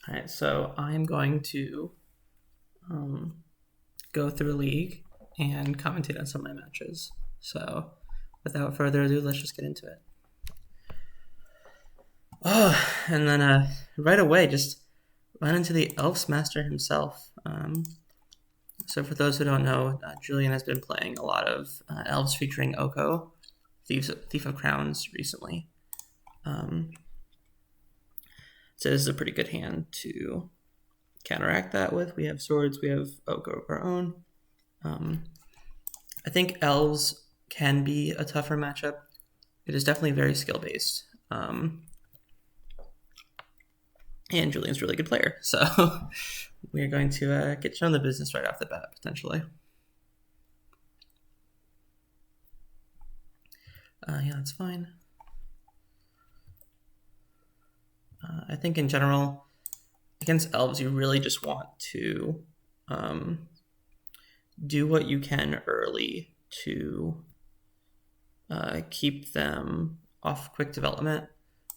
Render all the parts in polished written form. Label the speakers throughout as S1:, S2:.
S1: All right, so I'm going to go through League and commentate on some of my matches. So without further ado, let's just get into it. Oh, and then right away, just run into the Elves Master himself. So for those who don't know, Julian has been playing a lot of Elves featuring Oko, Thief of Crowns, recently. So this is a pretty good hand to counteract that with. We have swords, we have Oko of our own. I think Elves can be a tougher matchup. It is definitely very skill-based. And Julian's a really good player, so we're going to get shown the business right off the bat, potentially. Yeah, that's fine. I think in general, against Elves, you really just want to do what you can early to keep them off quick development,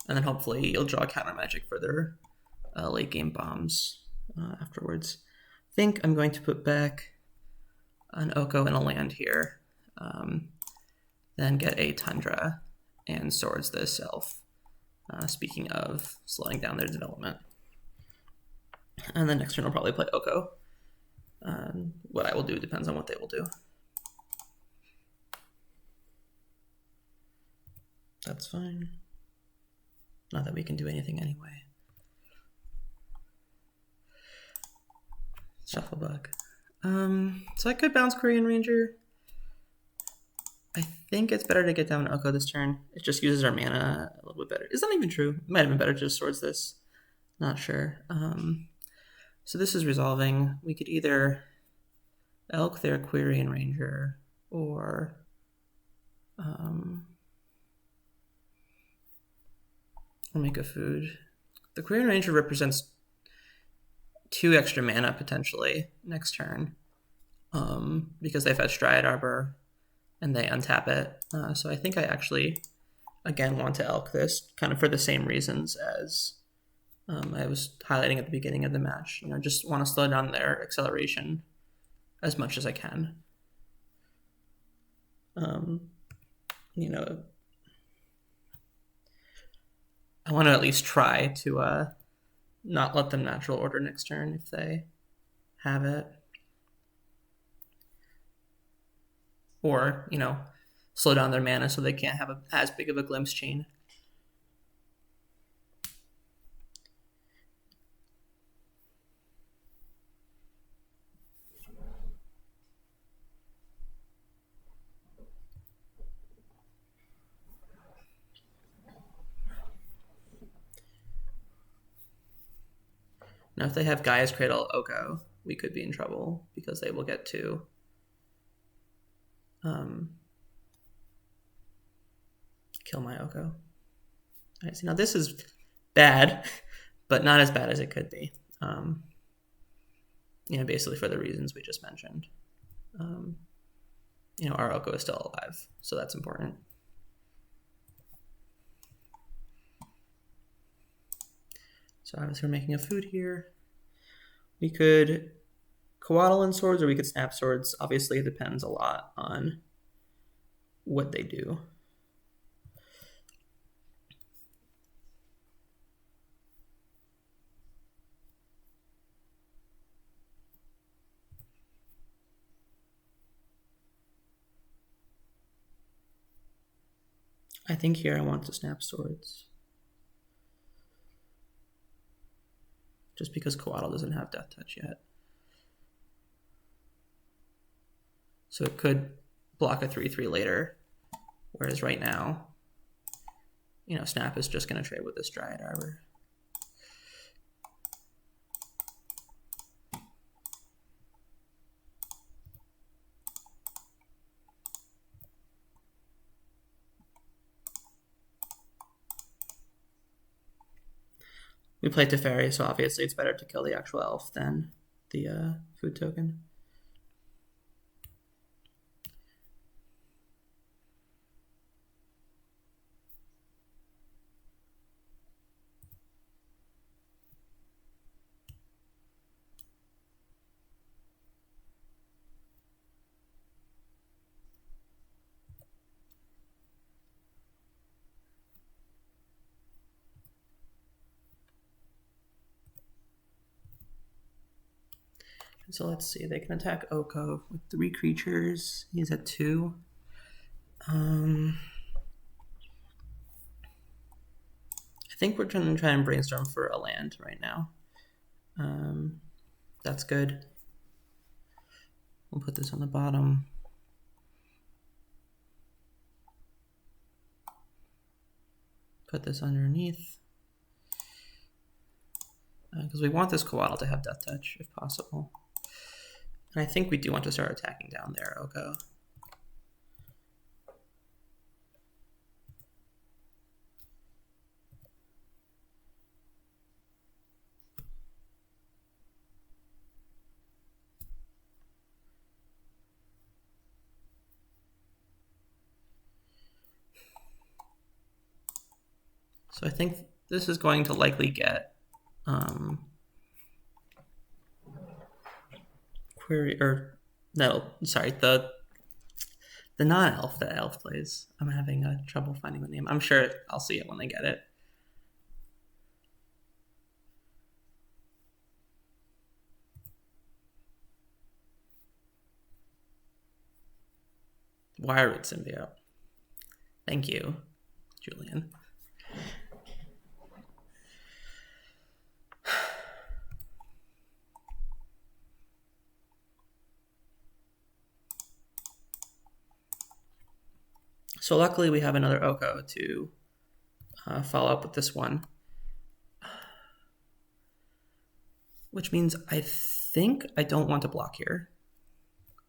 S1: and then hopefully you'll draw counter magic for their late game bombs afterwards. I think I'm going to put back an Oko and a land here, then get a Tundra and swords this elf. Speaking of slowing down their development. And the next turn I'll probably play Oko. What I will do depends on what they will do. That's fine. Not that we can do anything anyway. Shufflebug. So I could bounce Korean Ranger. I think it's better to get down Oko this turn. It just uses our mana a little bit better. Is that even true? It might have been better to just swords this. Not sure. So this is resolving. We could either Elk their Quirion Ranger or make a food. The Quirion Ranger represents 2 extra mana potentially next turn because they fetch Dryad Arbor and they untap it. So I think I actually, again, want to Elk this kind of for the same reasons as I was highlighting at the beginning of the match. You know, just want to slow down their acceleration as much as I can. You know, I want to at least try to not let them natural order next turn if they have it. Or, you know, slow down their mana so they can't have as big of a glimpse chain. Now, if they have Gaia's Cradle Oko, we could be in trouble because they will get to kill my Oko. All right, so now this is bad, but not as bad as it could be. You know, basically for the reasons we just mentioned. You know, our Oko is still alive, so that's important. So obviously we're making a food here. We could Coatl and swords, or we could snap swords. Obviously it depends a lot on what they do. I think here I want to snap swords. Just because Coatl doesn't have Death Touch yet. So it could block a 3/3 later. Whereas right now, you know, Snap is just going to trade with this Dryad Arbor. We play Teferi, so obviously it's better to kill the actual elf than the food token. So let's see. They can attack Oko with 3 creatures. He's at 2. I think we're trying to try and brainstorm for a land right now. That's good. We'll put this on the bottom. Put this underneath. Because we want this Coatl to have Death Touch if possible. And I think we do want to start attacking down there, Oko. So I think this is going to likely get the non-elf that elf plays. I'm having trouble finding the name. I'm sure I'll see it when I get it. Wireroot Symbiote. Thank you, Julian. So luckily we have another Oko to follow up with this one. Which means I think I don't want to block here.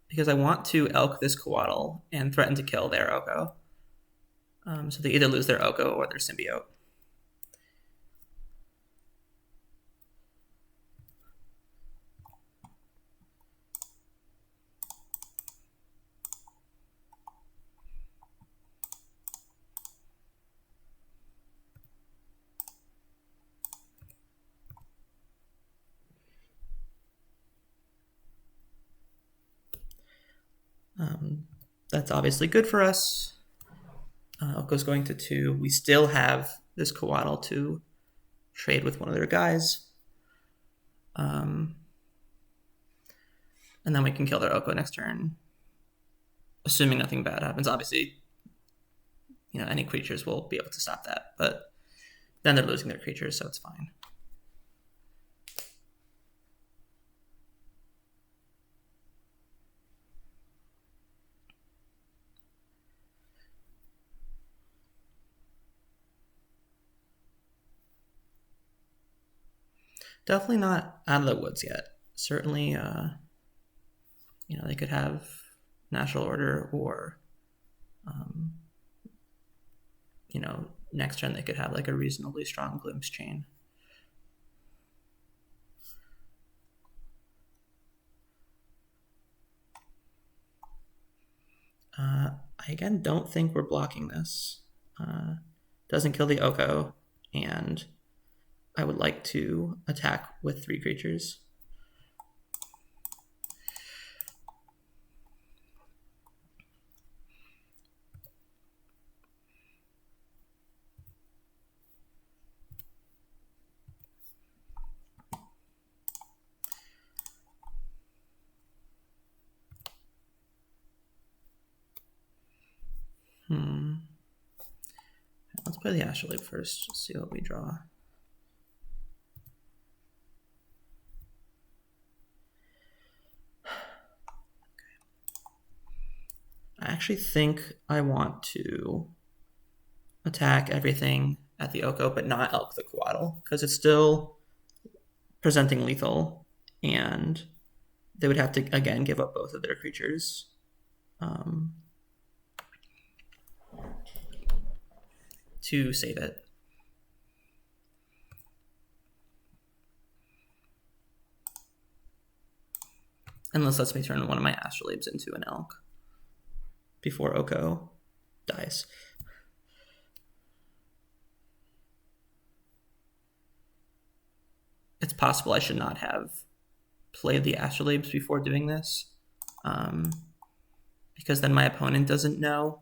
S1: Because I want to elk this Coatl and threaten to kill their Oko. So they either lose their Oko or their Symbiote. That's obviously good for us. Oko's going to 2. We still have this Coatl to trade with one of their guys. And then we can kill their Oko next turn. Assuming nothing bad happens. Obviously, any creatures will be able to stop that. But then they're losing their creatures, so it's fine. Definitely not out of the woods yet. Certainly, they could have Natural Order or, next turn they could have like a reasonably strong Glimpse Chain. I again don't think we're blocking this. Doesn't kill the Oko, and I would like to attack with 3 creatures. Let's play the Astrolabe first, just see what we draw. I actually think I want to attack everything at the Oko, but not elk the Coatl, because it's still presenting lethal, and they would have to, again, give up both of their creatures. To save it. And this lets me turn one of my Astrolabes into an elk before Oko dies. It's possible I should not have played the Astrolabes before doing this, because then my opponent doesn't know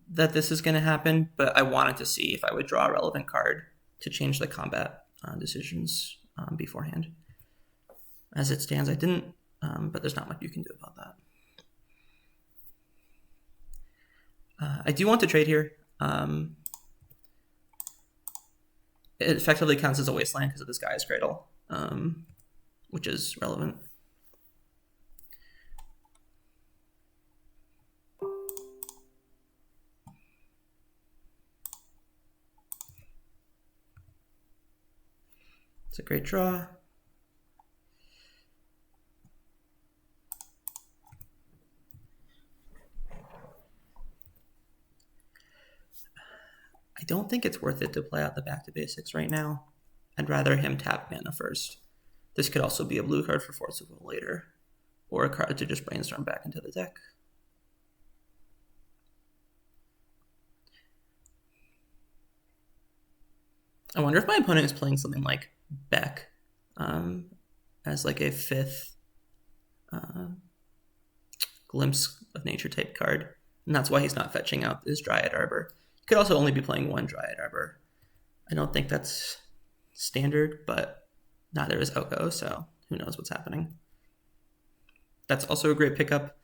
S1: that this is going to happen, but I wanted to see if I would draw a relevant card to change the combat decisions beforehand. as it stands, I didn't, but there's not much you can do about that. I do want to trade here. It effectively counts as a wasteland because of this guy's Cradle, which is relevant. It's a great draw. I don't think it's worth it to play out the back to basics right now. I'd rather him tap mana first. This could also be a blue card for Force of Will later, or a card to just brainstorm back into the deck. I wonder if my opponent is playing something like Beck as like a 5th Glimpse of Nature type card, and that's why he's not fetching out his Dryad Arbor. He could also only be playing 1 Dryad Arbor. I don't think that's standard, but neither is Oko, so who knows what's happening. That's also a great pickup.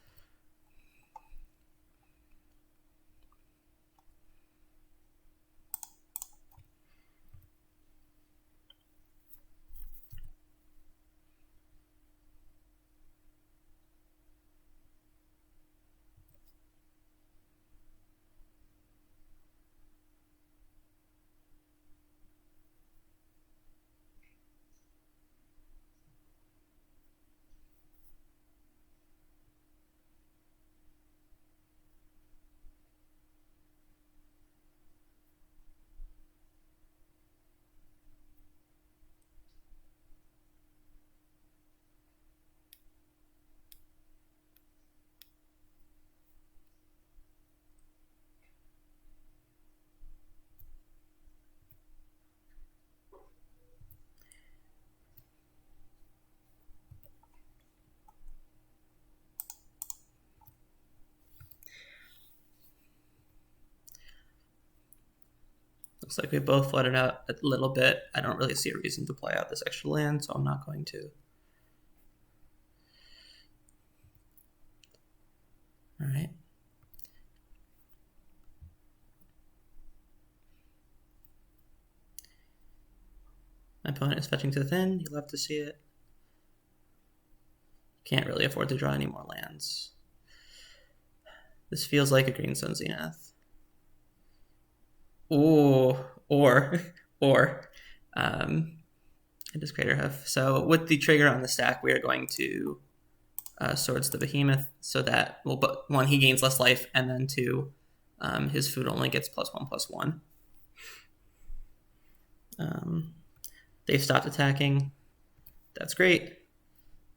S1: Looks like we both flooded out a little bit. I don't really see a reason to play out this extra land, so I'm not going to. All right. My opponent is fetching to thin. You love to see it. Can't really afford to draw any more lands. This feels like a Green Sun Zenith. Ooh, or I just Crater Hoof. So with the trigger on the stack, we are going to Swords the Behemoth, so that, well, but 1, he gains less life, and then 2, his food only gets +1/+1. They've stopped attacking. That's great.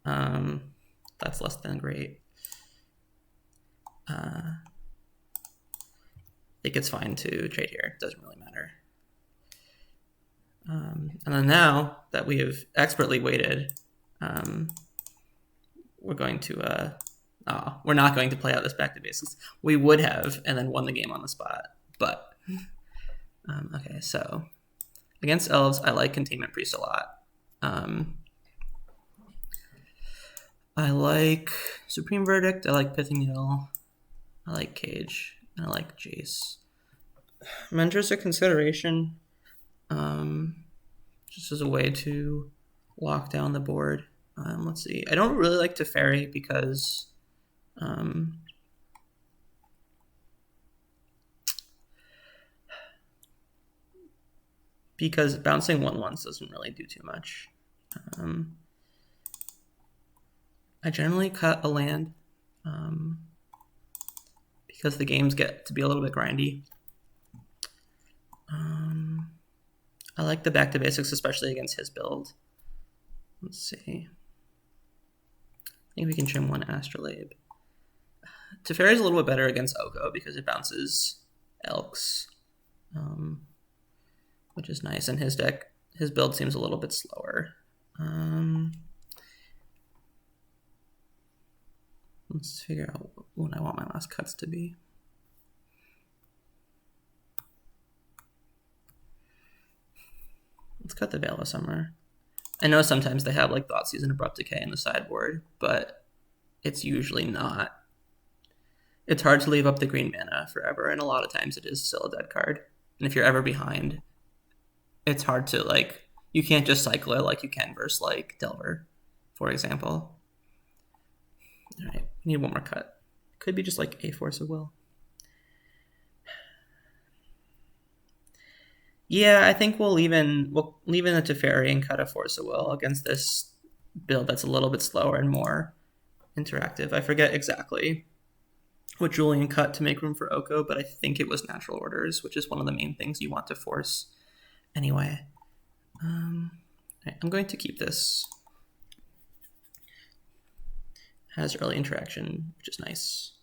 S1: That's less than great. I think it's fine to trade here. It doesn't really matter. And then now that we have expertly waited, we're going to we're not going to play out this back to basics. We would have and then won the game on the spot, but okay. So against Elves, I like Containment Priest a lot. I like Supreme Verdict. I like Pithing Needle. I like Cage. I like Jace. Mentor's a consideration, just as a way to lock down the board. Let's see. I don't really like Teferi because bouncing 1/1s doesn't really do too much. I generally cut a land because the games get to be a little bit grindy. I like the back to basics, especially against his build. Let's see. I think we can trim 1 Astrolabe. Teferi is a little bit better against Oko because it bounces Elks, which is nice. And his build seems a little bit slower. Let's figure out what I want my last cuts to be. Let's cut the Veil of Summer. I know sometimes they have like Thoughtseize and Abrupt Decay in the sideboard, but it's usually not. It's hard to leave up the green mana forever, and a lot of times it is still a dead card. And if you're ever behind, it's hard to like, you can't just cycle it like you can versus like Delver, for example. All right, we need one more cut. Could be just like a Force of Will. Yeah, I think we'll leave in a Teferi and cut a Force of Will against this build that's a little bit slower and more interactive. I forget exactly what Julian cut to make room for Oko, but I think it was Natural Orders, which is one of the main things you want to force anyway. Right, I'm going to keep this. Has early interaction, which is nice.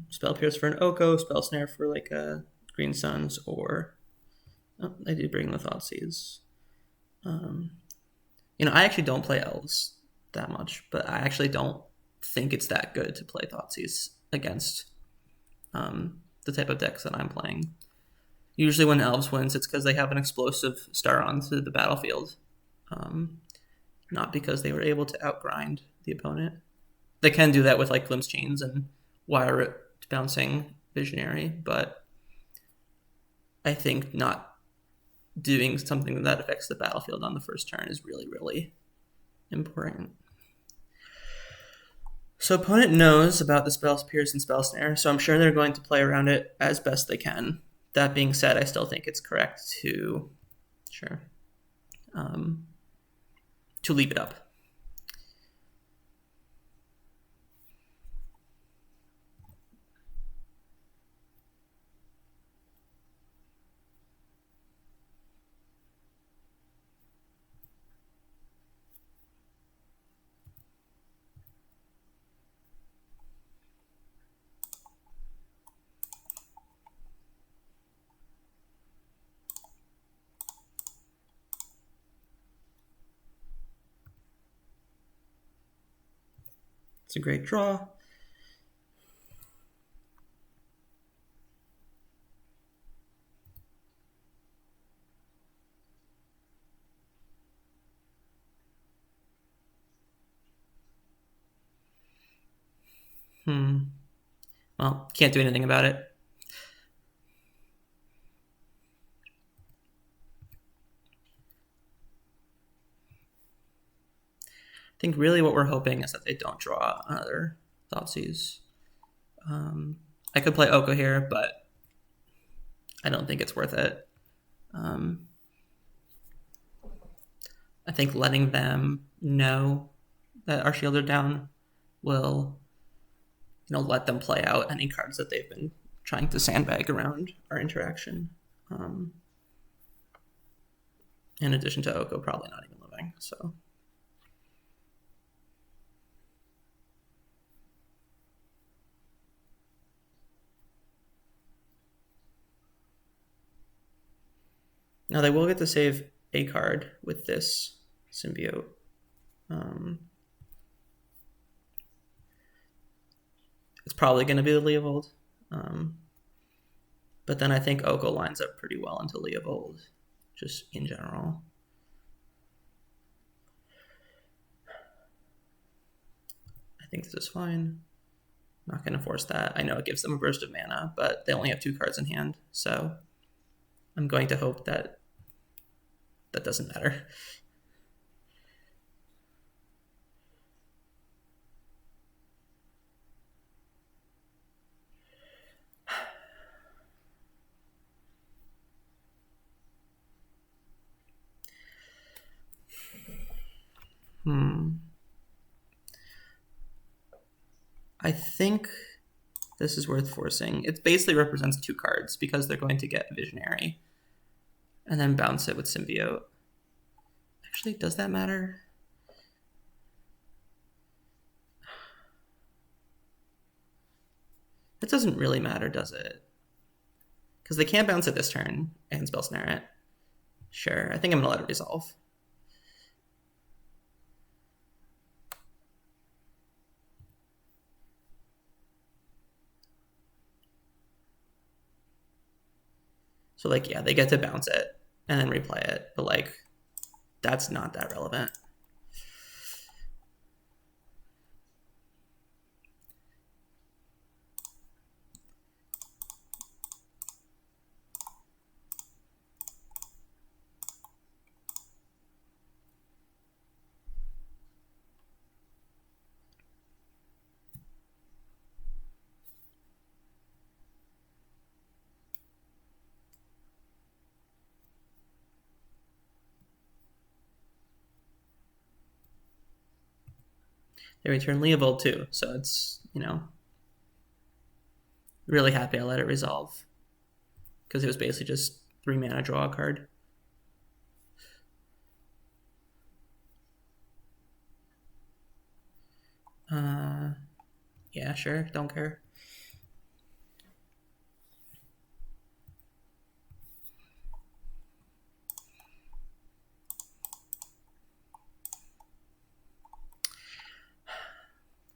S1: Spell Pierce for an Oko, Spell Snare for like a Green Suns, or I do bring the Thoughtseize. I actually don't play Elves that much, but I actually don't think it's that good to play Thoughtseize against the type of decks that I'm playing. Usually when Elves wins, it's because they have an explosive star onto the battlefield, not because they were able to outgrind the opponent. They can do that with like Glimpse Chains and Wire Rip bouncing Visionary, but I think not doing something that affects the battlefield on the first turn is really, really important. So opponent knows about the Spell Pierce and Spell Snare, so I'm sure they're going to play around it as best they can. That being said, I still think it's correct to leave it up. It's a great draw. Well, can't do anything about it. I think really what we're hoping is that they don't draw another Thoughtseize. I could play Oko here, but I don't think it's worth it. I think letting them know that our shields are down will, let them play out any cards that they've been trying to sandbag around our interaction. In addition to Oko probably not even living, so. Now they will get to save a card with this symbiote. It's probably going to be the Leovold. But then I think Oko lines up pretty well into Leovold, just in general. I think this is fine. Not going to force that. I know it gives them a burst of mana, but they only have 2 cards in hand, so I'm going to hope that that doesn't matter. I think this is worth forcing. It basically represents 2 cards because they're going to get Visionary and then bounce it with Symbiote. Actually, does that matter? It doesn't really matter, does it? Because they can't bounce it this turn and Spell Snare it. Sure, I think I'm going to let it resolve. So, yeah, they get to bounce it and then replay it, but, that's not that relevant. They return Leovold too, so it's, you know, really happy I let it resolve because it was basically just 3 mana, draw a card. Yeah, sure, don't care.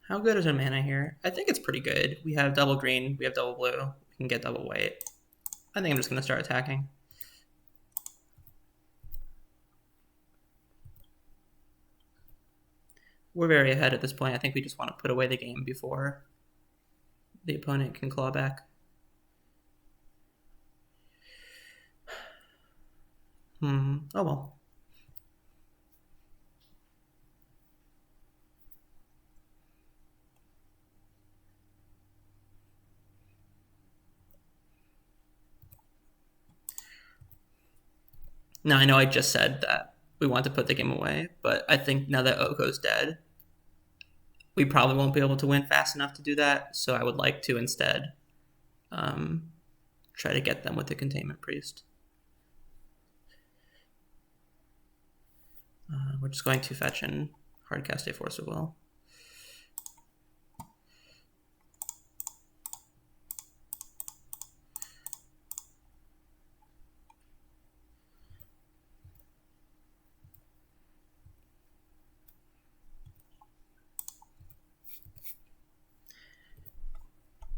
S1: How good is our mana here? I think it's pretty good. We have double green, we have double blue, we can get double white. I think I'm just going to start attacking. We're very ahead at this point. I think we just want to put away the game before the opponent can claw back. Oh well. Now, I know I just said that we want to put the game away, but I think now that Oko's dead, we probably won't be able to win fast enough to do that, so I would like to instead try to get them with the Containment Priest. We're just going to fetch and hardcast a Force of Will.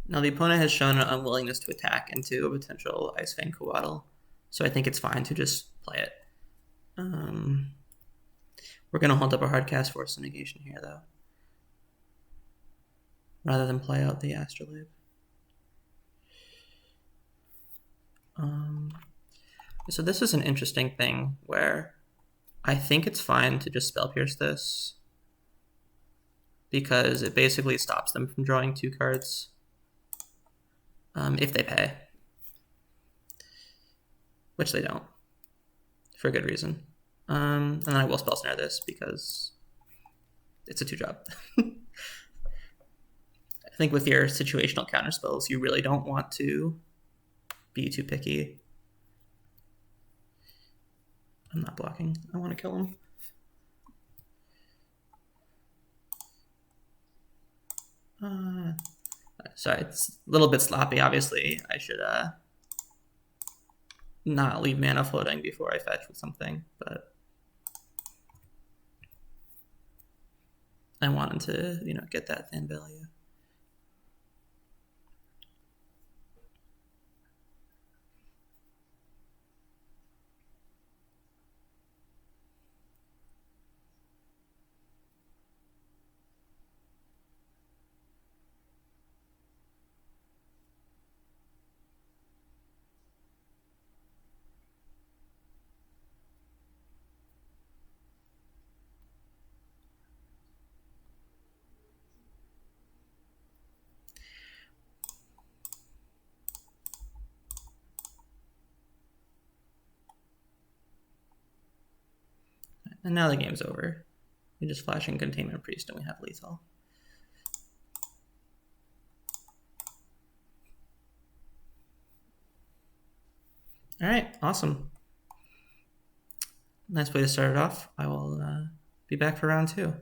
S1: Now the opponent has shown an unwillingness to attack into a potential Ice-Fang Coatl, so I think it's fine to just play it. We're going to hold up a hardcast Force of Negation here, though, rather than play out the Astrolabe. So this is an interesting thing where I think it's fine to just Spell Pierce this because it basically stops them from drawing 2 cards if they pay, which they don't, for good reason. And then I will Spell Snare this because it's a 2-drop. I think with your situational counter spells, you really don't want to be too picky. I'm not blocking. I want to kill him. Sorry, it's a little bit sloppy. Obviously, I should not leave mana floating before I fetch with something, but I wanted to, you know, get that thin value. And now the game's over. We just flash in Containment Priest and we have lethal. All right, awesome. Nice way to start it off. I will be back for round 2.